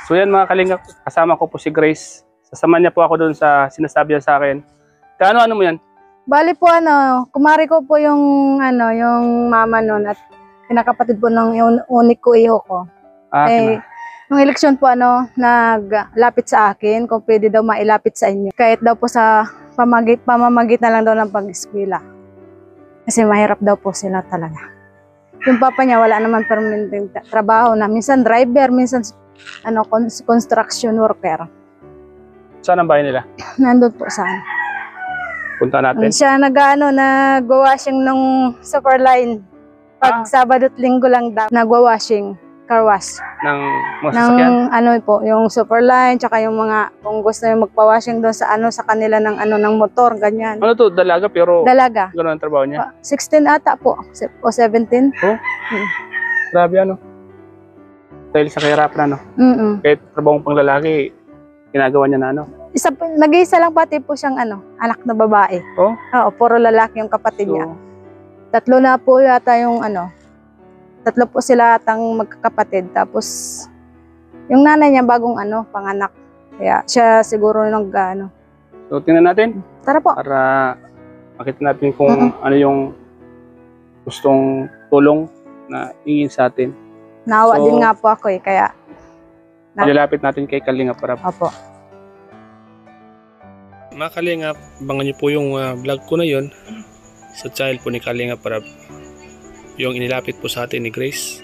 So yan mga kalingap, kasama ko po si Grace. Sasama niya po ako doon sa sinasabi niya sa akin. Ano mo yan? Bali po kumari ko po yung yung mama nun at kinakapatid po ng unik ko iho ko. Nung eleksyon po naglapit sa akin kung pwede daw mailapit sa inyo. Kahit daw po sa pamamagitan na lang daw ng pag-eskwela. Kasi mahirap daw po sila talaga. Yung papa niya wala naman permanenteng trabaho na minsan driver, minsan construction worker. Saan ang bahay nila? Nandun po saan. Punta natin. Siya nagwa-washing ng super line. Pag Sabado at Linggo lang daw nagwa-washing, car wash. Ng mga sasakyan? Yung super line, tsaka yung mga, kung gusto nyo magpa-washing doon sa kanila ng motor, ganyan. Ano to? Dalaga pero? Dalaga. Gano'n ang trabaho niya? 16 ata po, o 17. Oh? Grabe Dahil sa kahirapan Kahit trabahong pang lalaki, ginagawa niya na Nag-iisa lang pati po siyang anak na babae. Oh? Oo, puro lalaki yung kapatid niya. Tatlo na po yata yung tatlo po sila atang magkakapatid. Tapos yung nanay niya bagong panganak. Kaya siya siguro So tingnan natin. Tara po. Para makita natin kung ano yung gustong tulong na hingin sa atin. Naawa din nga po ako kaya nilapit natin kay Kalingap para. Opo. Mga Kalingap, abangan niyo po yung vlog ko na yon sa channel po ni Kalingap para yung inilapit po sa atin ni Grace,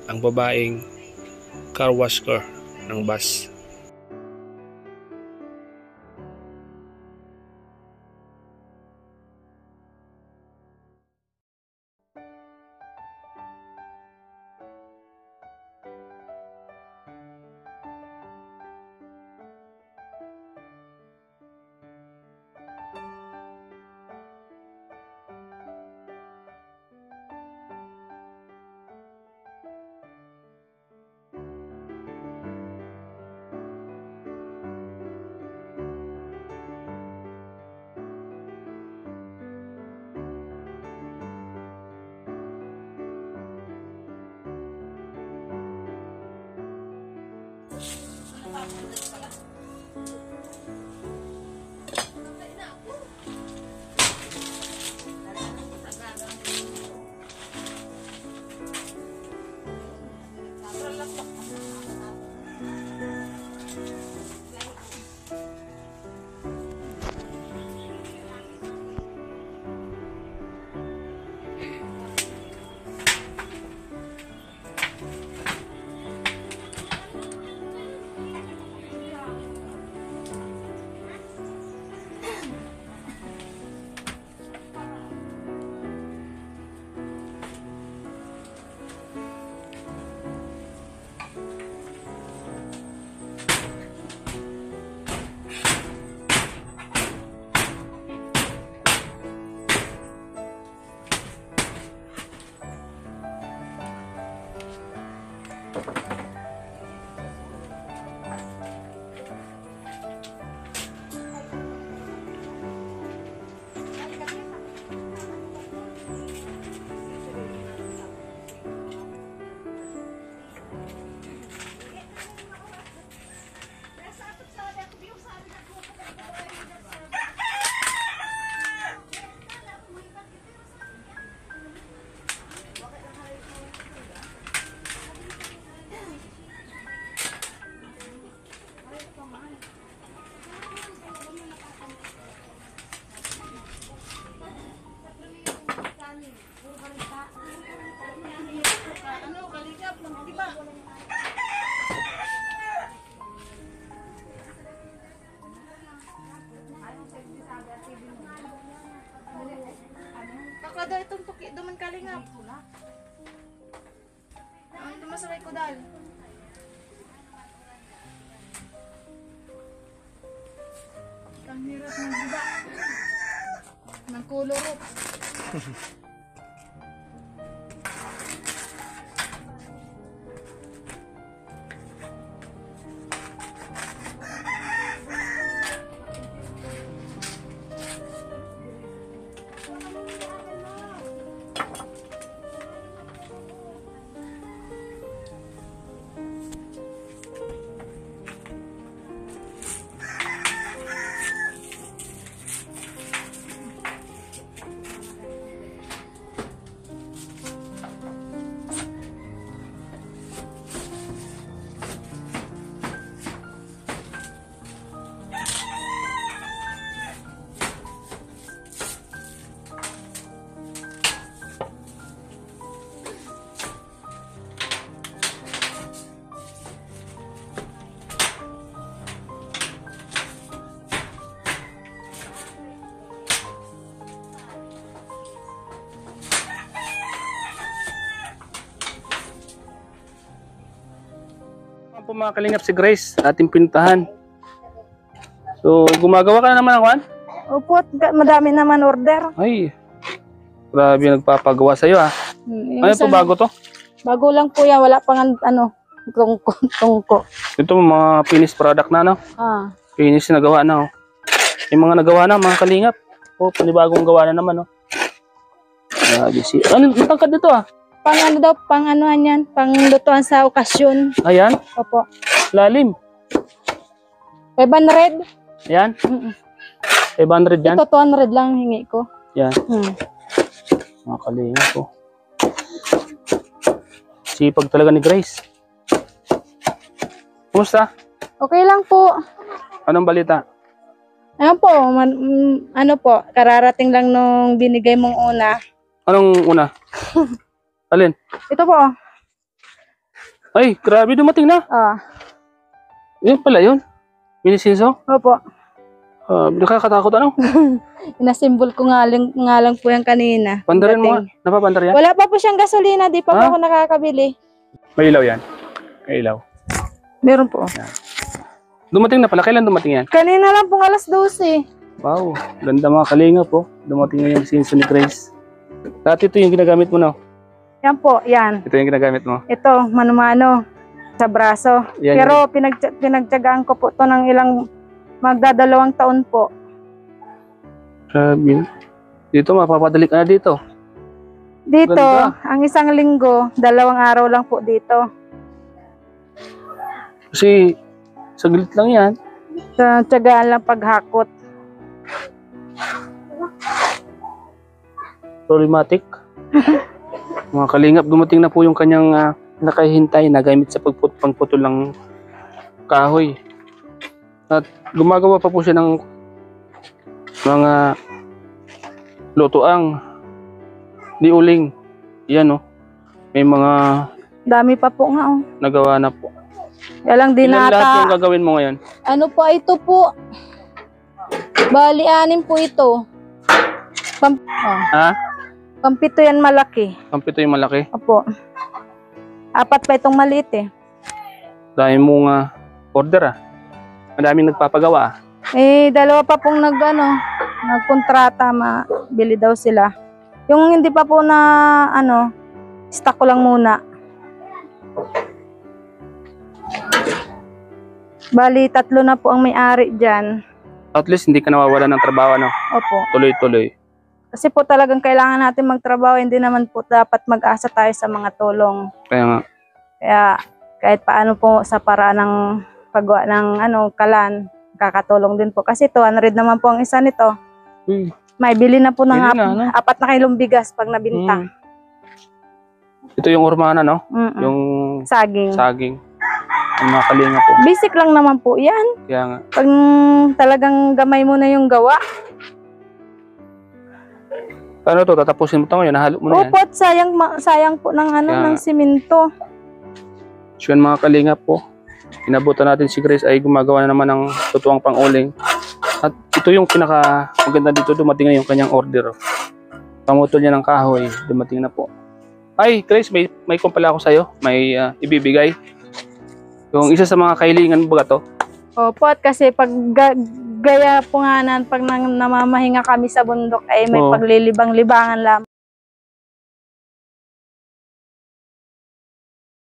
ang babaeng car wash car ng bus. Kakada itong tuki duman Kalingap. Ang tumasakay ko dal. Ang hirap ng diba. Ng kulurot. po mga kalingap si Grace, ating pintahan. So, gumagawa ka na naman ng kwan? Opo, at madami naman order. Ay, grabe nagpapagawa sa'yo ah. Yung Ano po bago to? bago lang po yan, wala pang tungko. Ito mga finished product na no? Ah. Finish na gawa na oh. Yung mga nagawa na mga kalingap. Oh, panibagong gawa na naman oh. Grabe si. Ano matangkad dito ah? Pang ano daw, pang anuhan yan, pang lutuan sa okasyon. Ayan, Opo. lalim. 500? Ayan, 500 yan. Ito 200 lang hingi ko. Yan, mga kalingap oh. Sipag talaga ni Grace. Kumusta? Okay lang po. Anong balita? Ayan po, ano po, kararating lang nung binigay mong una. Anong una? Alin? Ito po. Ay, grabe dumating na. Ah. Yun pala yun. Minisinso? Opo. Nakakatakot ano? Inasimbol ko nga lang po yan kanina. Pandarin mo nga. Dating. Napapandar yan? Wala pa po siyang gasolina, di pa po Ah? ako nakakabili. May ilaw yan. May ilaw. Meron po. Dumating na pala. Kailan dumating yan? Kanina lang pong alas 12. Wow. Ganda mga kalingap po. Dumating na yung sinso ni Grace. Dati ito yung ginagamit mo no? Yan po, yan. Ito yung ginagamit mo. Ito, mano-mano sa braso. Yan, Pero pinagtyagaan ko po to ng ilang magdadalawang taon po. Grabe. Dito mapapadali ka na dito. Dito, Ganda. ang isang linggo, 2 araw lang po dito. Kasi saglit lang yan. Sa tyagaan lang paghakot. Problematic. Mga kalingap, dumating na po yung kanyang nakahintay na gamit sa pangputol ng kahoy. At gumagawa pa po siya ng mga lutuang liuling. Yan oh. May mga Dami pa po nga oh. nagawa na po. Yan lang Ilan lahat yung dinata. gagawin mo ngayon? Ano po ito po? Bali, 6 po ito. Ha? Pampito yan malaki. Pampito yung malaki. Opo. 4 pa itong maliit eh. Dahil mong order ah. Madaming nagpapagawa ah. Eh, 2 pa pong nagkontrata, mabili daw sila. Yung hindi pa po na, stock ko lang muna. Bali, 3 na po ang may-ari dyan. At least hindi ka nawawala ng trabaho no. Opo. Tuloy-tuloy. Kasi po talagang kailangan natin magtrabaho, hindi naman po dapat mag-asa tayo sa mga tulong. Kaya nga. Kaya kahit paano po sa paraan ng paggawa ng kalan, kakatulong din po. Kasi 200 naman po ang isa nito. Uy, May bili na po ng Bili na, 4 na kilong bigas pag nabinta. Ito yung urmana no? Mm-mm. Yung Saging. saging. Yung mga kalinga po. Basic lang naman po yan. Kaya nga. Pag talagang gamay mo na yung gawa. Ano to? Tatapusin mo ito ngayon? Nahalo mo na yan? Opo, at sayang po ng Kaya ng simento. So yun mga kalinga po. Inabutan natin si Grace ay gumagawa na naman ng tutuwang pang-uling. At ito yung pinaka maganda dito. Dumating na yung kanyang order. Pamutol niya ng kahoy. Dumating na po. Ay, Grace, may kumpala ako sa'yo. May ibibigay. Yung isa sa mga kailingan ba to? Opo, at kasi pag gaya po nga pag namamahinga kami sa bundok ay may Oo. paglilibang-libangan lang.